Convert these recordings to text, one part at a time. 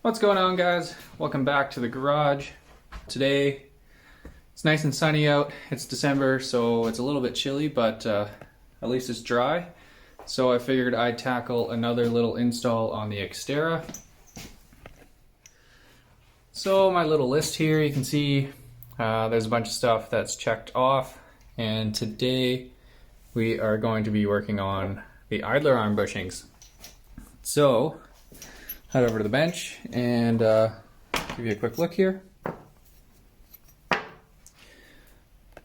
What's going on, guys? Welcome back to the garage. Today it's nice and sunny out. It's December, so it's a little bit chilly, but at least it's dry. So I figured I'd tackle another little install on the Xterra. So my little list here, you can see there's a bunch of stuff that's checked off, and today we are going to be working on the idler arm bushings. So head over to the bench and give you a quick look here.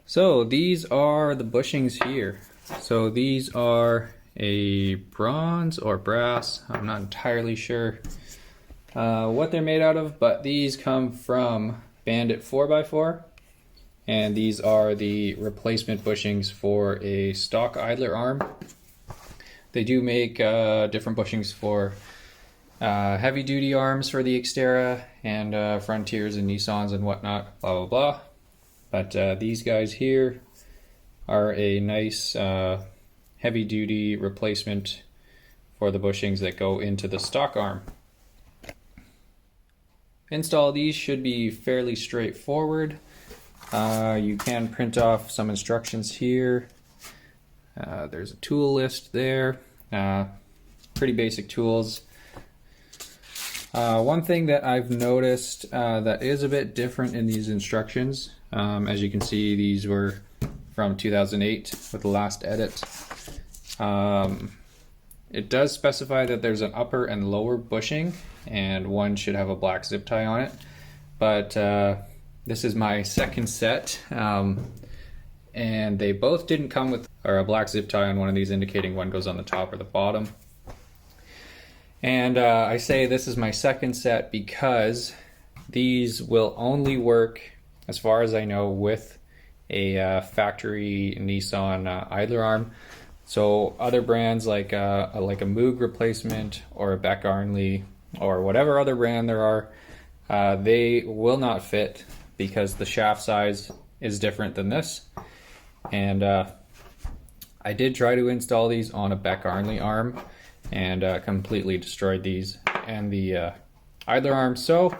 So these are the bushings here. So these are a bronze or brass, I'm not entirely sure what they're made out of, but these come from Bandit 4x4, and these are the replacement bushings for a stock idler arm. They do make different bushings for heavy duty arms for the Xterra and Frontiers and Nissans and whatnot, blah blah blah. But these guys here are a nice heavy duty replacement for the bushings that go into the stock arm. Install these should be fairly straightforward. You can print off some instructions here. There's a tool list there. Pretty basic tools. One thing that I've noticed that is a bit different in these instructions, as you can see, these were from 2008 with the last edit. It does specify that there's an upper and lower bushing, and one should have a black zip tie on it. But this is my second set, and they both didn't come with a black zip tie on one of these, indicating one goes on the top or the bottom. And I say this is my second set because these will only work, as far as I know, with a factory Nissan idler arm. So other brands like a Moog replacement or a Beck Arnley or whatever other brand there are, they will not fit because the shaft size is different than this. And I did try to install these on a Beck Arnley arm and completely destroyed these and the idler arm. So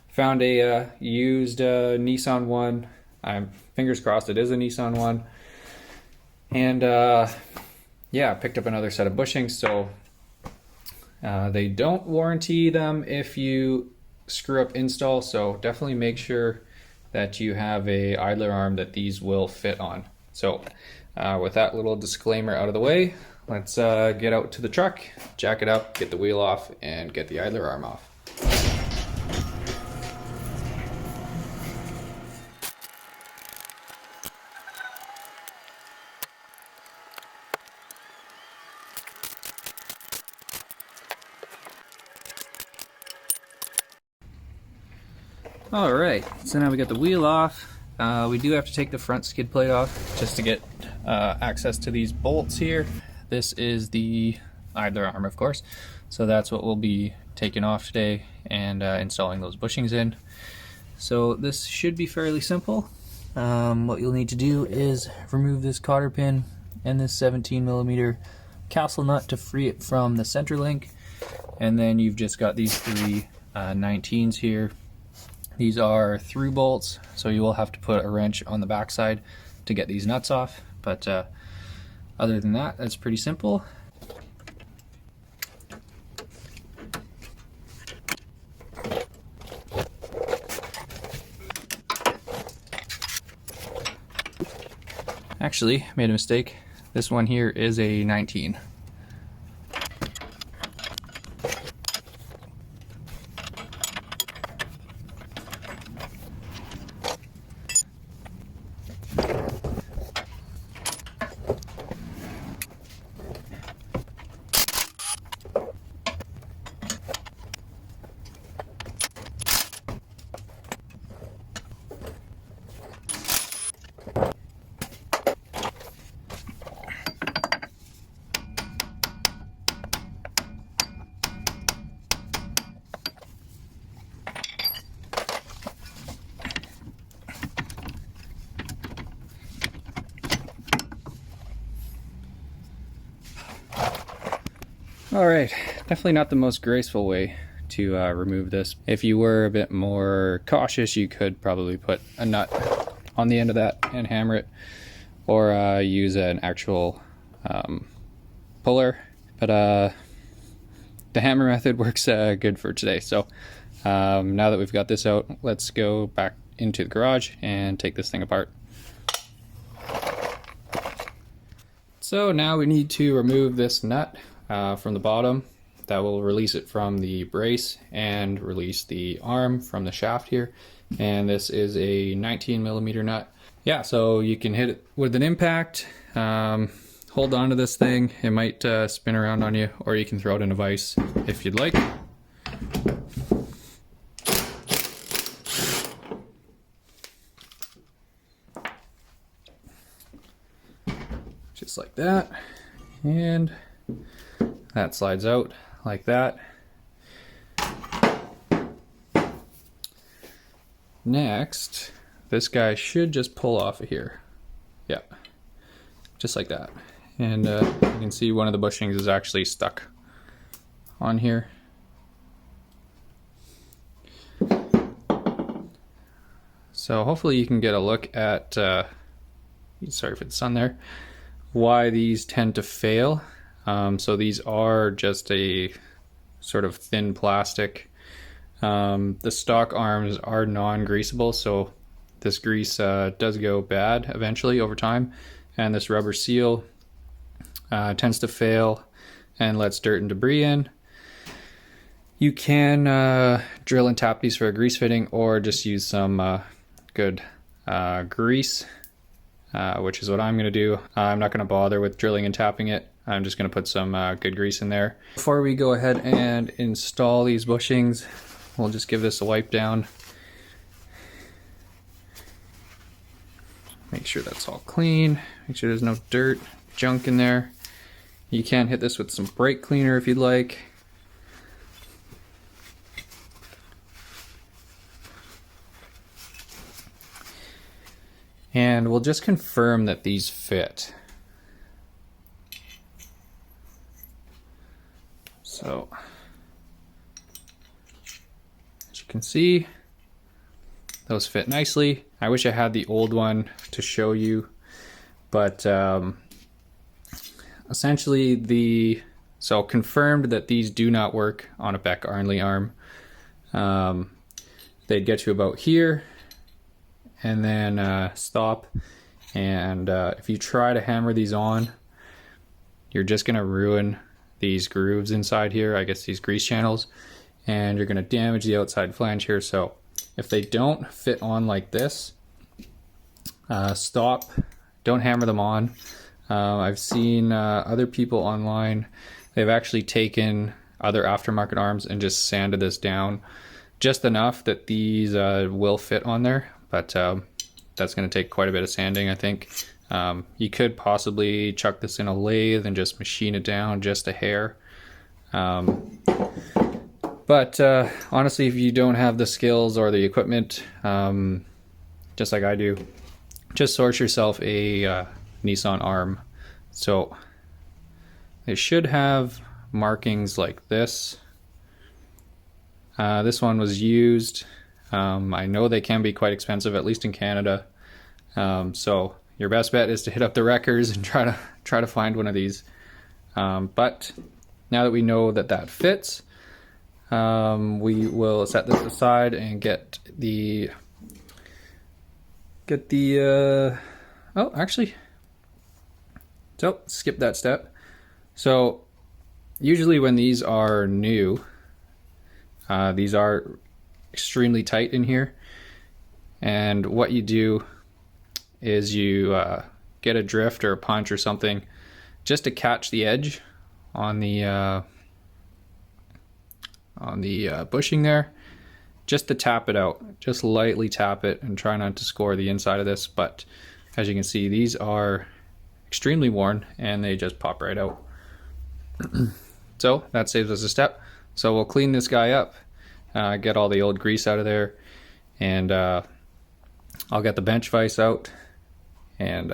found a used Nissan one. I'm fingers crossed it is a Nissan one. And yeah, picked up another set of bushings. So they don't warranty them if you screw up install. So definitely make sure that you have a idler arm that these will fit on. So with that little disclaimer out of the way, let's get out to the truck, jack it up, get the wheel off, and get the idler arm off. Alright, so now we got the wheel off. We do have to take the front skid plate off just to get access to these bolts here. This is the idler arm, of course, so that's what we'll be taking off today and installing those bushings in. So this should be fairly simple. What you'll need to do is remove this cotter pin and this 17mm castle nut to free it from the center link, and then you've just got these three 19s here. These are through bolts, so you will have to put a wrench on the backside to get these nuts off, but other than that, that's pretty simple. Actually, made a mistake. This one here is a 19. Alright, definitely not the most graceful way to remove this. If you were a bit more cautious, you could probably put a nut on the end of that and hammer it, or use an actual puller. But the hammer method works good for today. So now that we've got this out, let's go back into the garage and take this thing apart. So now we need to remove this nut from the bottom. That will release it from the brace and release the arm from the shaft here. And this is a 19mm nut. Yeah, so you can hit it with an impact, hold on to this thing. It might spin around on you, or you can throw it in a vise if you'd like. Just like that. And that slides out like that. Next, this guy should just pull off of here. Yeah, just like that. And you can see one of the bushings is actually stuck on here. So hopefully you can get a look at, sorry for the sun there, why these tend to fail. So these are just a sort of thin plastic. The stock arms are non-greasable, so this grease does go bad eventually over time, and this rubber seal tends to fail and lets dirt and debris in. You can drill and tap these for a grease fitting, or just use some good grease, which is what I'm going to do. I'm not going to bother with drilling and tapping it. I'm just going to put some good grease in there. Before we go ahead and install these bushings, we'll just give this a wipe down. Make sure that's all clean. Make sure there's no dirt, junk in there. You can hit this with some brake cleaner if you'd like. And we'll just confirm that these fit. So, as you can see, those fit nicely. I wish I had the old one to show you, but essentially so confirmed that these do not work on a Beck Arnley arm. They'd get you about here and then stop, and if you try to hammer these on, you're just going to ruin these grooves inside here, I guess these grease channels, and you're going to damage the outside flange here. So if they don't fit on like this, stop, don't hammer them on. I've seen other people online, they've actually taken other aftermarket arms and just sanded this down just enough that these will fit on there, but that's going to take quite a bit of sanding, I think. You could possibly chuck this in a lathe and just machine it down just a hair. But honestly, if you don't have the skills or the equipment, just like I do, just source yourself a Nissan arm. So they should have markings like this. This one was used. I know they can be quite expensive, at least in Canada. So your best bet is to hit up the wreckers and try to find one of these. But now that we know that that fits, we will set this aside and get the oh, actually, so skip that step. So usually when these are new, these are extremely tight in here, and what you do is you get a drift or a punch or something just to catch the edge on the bushing there, just to tap it out, just lightly tap it and try not to score the inside of this. But as you can see, these are extremely worn and they just pop right out. So that saves us a step. So we'll clean this guy up, get all the old grease out of there, and I'll get the bench vise out and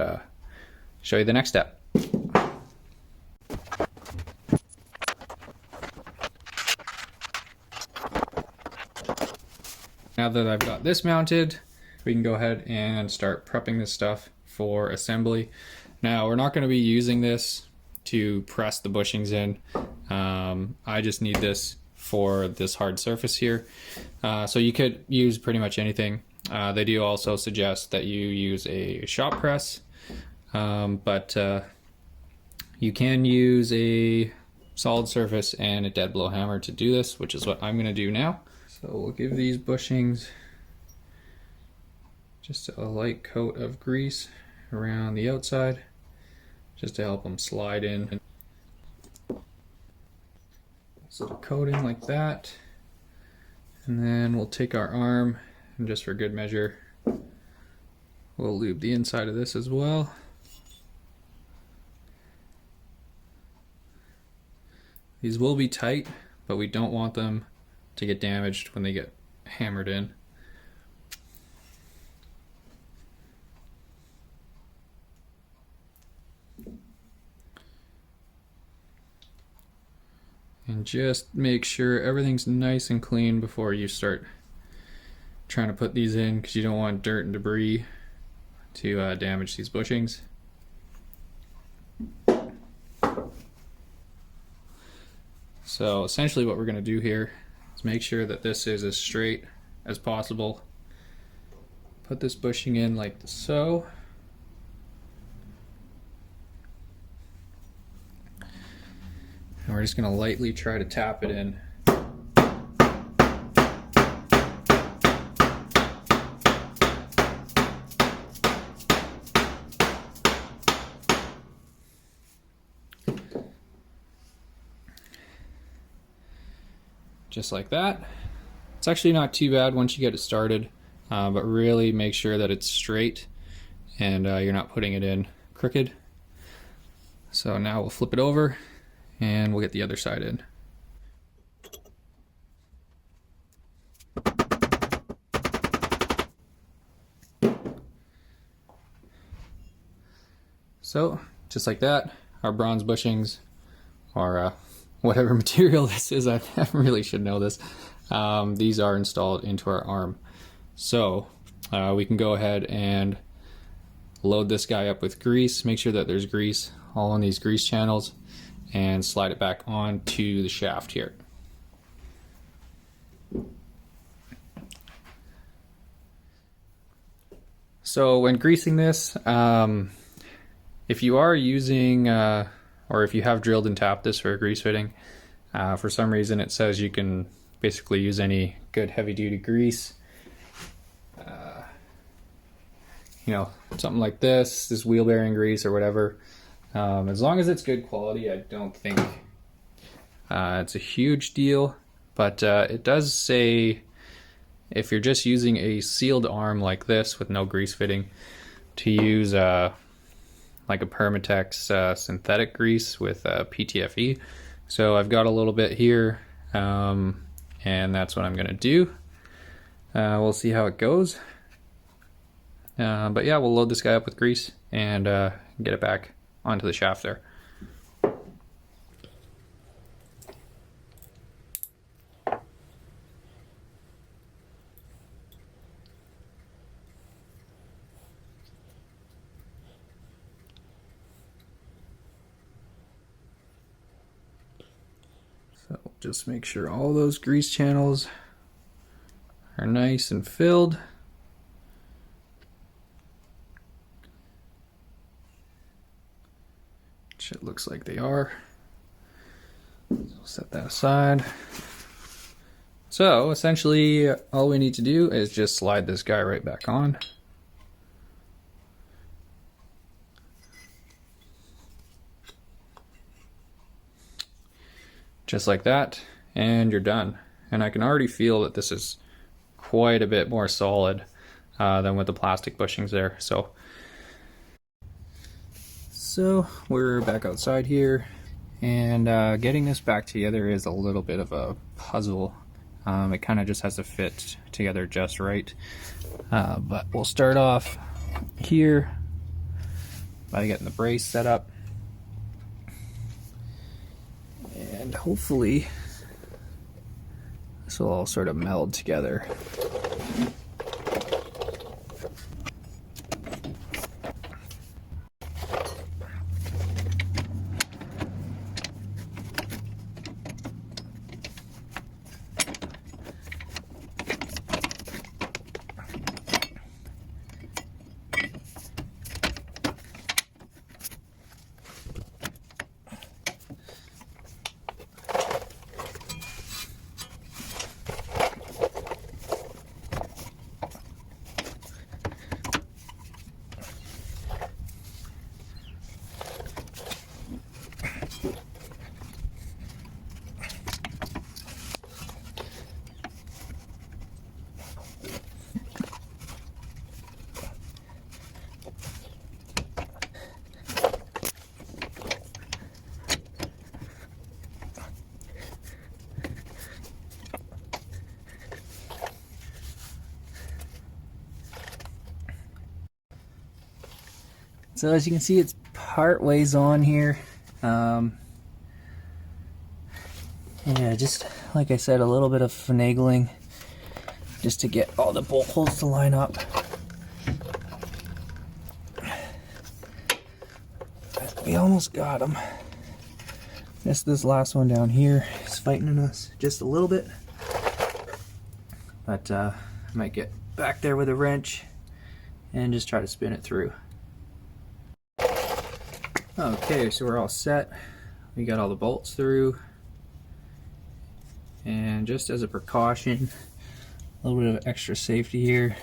show you the next step. Now that I've got this mounted, we can go ahead and start prepping this stuff for assembly. Now, we're not going to be using this to press the bushings in. I just need this for this hard surface here. So you could use pretty much anything. They do also suggest that you use a shop press, but you can use a solid surface and a dead blow hammer to do this, which is what I'm going to do now. So we'll give these bushings just a light coat of grease around the outside, just to help them slide in. So the coating like that, and then we'll take our arm, and just for good measure, we'll lube the inside of this as well. These will be tight, but we don't want them to get damaged when they get hammered in. And just make sure everything's nice and clean before you start trying to put these in, because you don't want dirt and debris to damage these bushings. So essentially what we're going to do here is make sure that this is as straight as possible. Put this bushing in like so. And we're just going to lightly try to tap it in. Just like that. It's actually not too bad once you get it started, but really make sure that it's straight and you're not putting it in crooked. So now we'll flip it over and we'll get the other side in. So just like that, our bronze bushings, or whatever material this is, I really should know this, these are installed into our arm. So we can go ahead and load this guy up with grease, make sure that there's grease all in these grease channels, and slide it back onto the shaft here. So when greasing this, if you are using or if you have drilled and tapped this for a grease fitting, for some reason it says you can basically use any good heavy duty grease. You know, something like this wheel bearing grease or whatever. As long as it's good quality, I don't think it's a huge deal, but it does say if you're just using a sealed arm like this with no grease fitting, to use like a Permatex synthetic grease with PTFE. So I've got a little bit here, and that's what I'm gonna do. We'll see how it goes. But yeah, we'll load this guy up with grease and get it back onto the shaft there. So just make sure all those grease channels are nice and filled. Which it looks like they are. So we'll set that aside. So essentially all we need to do is just slide this guy right back on. Just like that, and you're done. And I can already feel that this is quite a bit more solid than with the plastic bushings there. So we're back outside here, and getting this back together is a little bit of a puzzle. It kind of just has to fit together just right. But we'll start off here by getting the brace set up. And hopefully this will all sort of meld together. So as you can see, it's part ways on here. Yeah, just like I said, a little bit of finagling just to get all the bolt holes to line up. But we almost got them. Just this last one down here is fighting us just a little bit. But I might get back there with a wrench and just try to spin it through. Okay, so we're all set. We got all the bolts through. And just as a precaution, a little bit of extra safety here,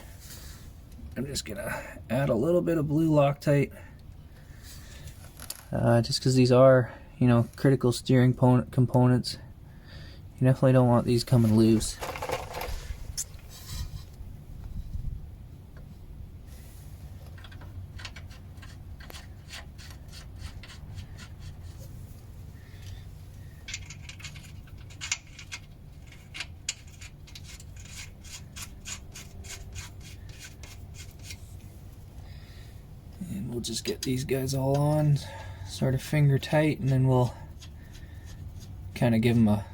I'm just gonna add a little bit of blue Loctite. Just because these are, you know, critical steering components. You definitely don't want these coming loose. And we'll just get these guys all on, sort of finger tight, and then we'll kind of give them a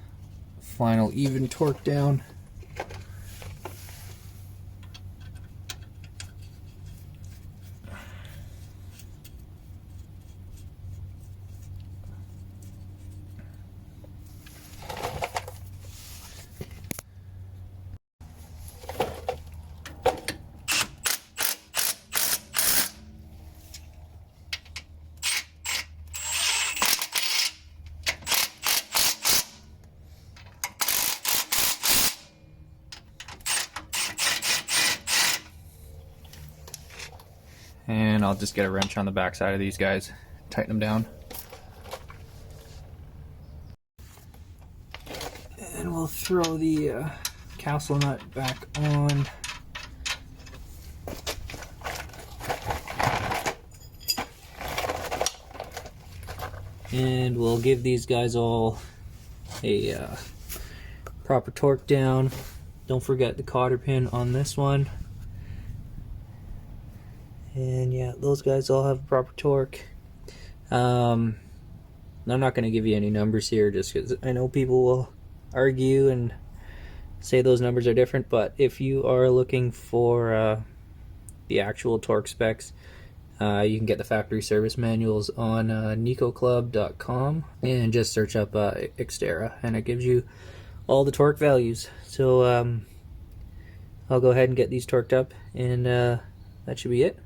final even torque down. And I'll just get a wrench on the back side of these guys, tighten them down. And we'll throw the castle nut back on. And we'll give these guys all a proper torque down. Don't forget the cotter pin on this one. And yeah, those guys all have proper torque. I'm not going to give you any numbers here just because I know people will argue and say those numbers are different, but if you are looking for the actual torque specs, you can get the factory service manuals on nicoclub.com and just search up Xterra, and it gives you all the torque values. So I'll go ahead and get these torqued up, and that should be it.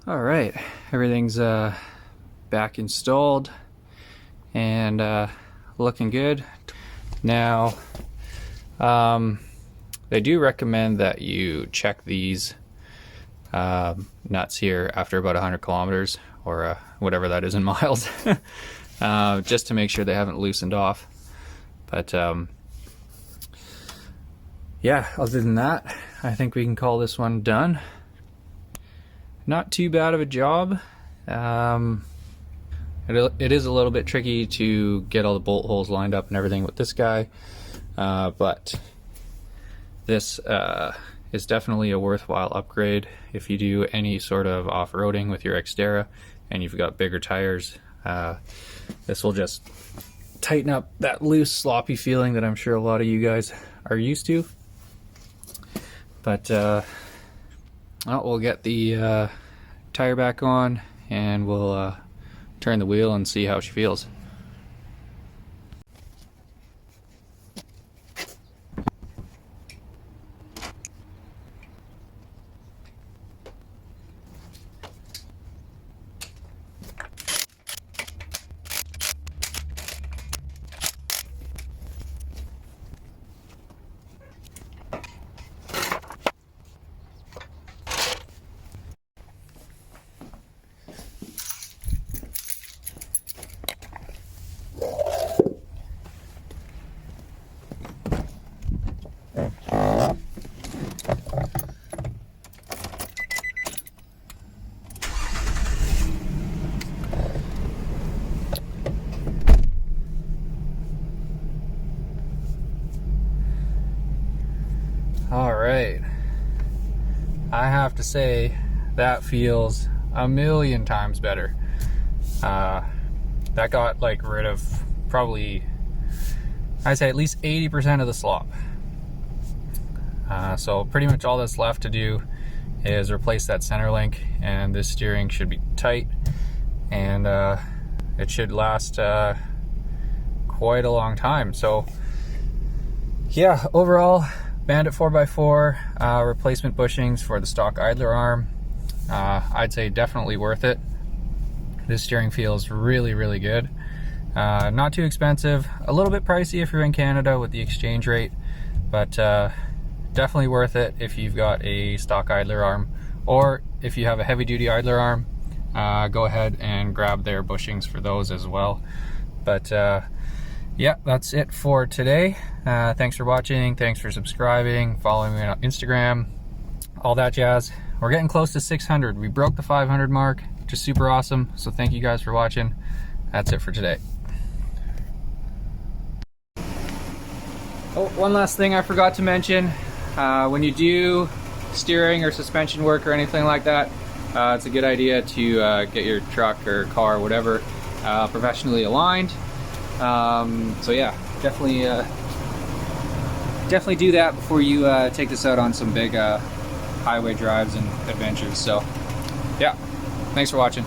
All right, everything's back installed and looking good. Now, they do recommend that you check these nuts here after about 100 kilometers, or whatever that is in miles, just to make sure they haven't loosened off. But yeah, other than that, I think we can call this one done. Not too bad of a job. It is a little bit tricky to get all the bolt holes lined up and everything with this guy, but this is definitely a worthwhile upgrade if you do any sort of off-roading with your Xterra and you've got bigger tires. This will just tighten up that loose, sloppy feeling that I'm sure a lot of you guys are used to. But we'll get the tire back on and we'll turn the wheel and see how she feels. All right, I have to say that feels a million times better. That got like rid of probably, I'd say at least 80% of the slop. So pretty much all that's left to do is replace that center link, and this steering should be tight, and it should last quite a long time. So yeah, overall, Bandit 4x4 replacement bushings for the stock idler arm. I'd say definitely worth it. This steering feels really, really good. Not too expensive, a little bit pricey if you're in Canada with the exchange rate, but definitely worth it if you've got a stock idler arm, or if you have a heavy duty idler arm, go ahead and grab their bushings for those as well. But yeah, that's it for today. Thanks for watching, thanks for subscribing, following me on Instagram, all that jazz. We're getting close to 600. We broke the 500 mark, which is super awesome. So thank you guys for watching. That's it for today. Oh, one last thing I forgot to mention. When you do steering or suspension work or anything like that, it's a good idea to get your truck or car or whatever professionally aligned. So yeah, definitely do that before you take this out on some big highway drives and adventures. So yeah, thanks for watching.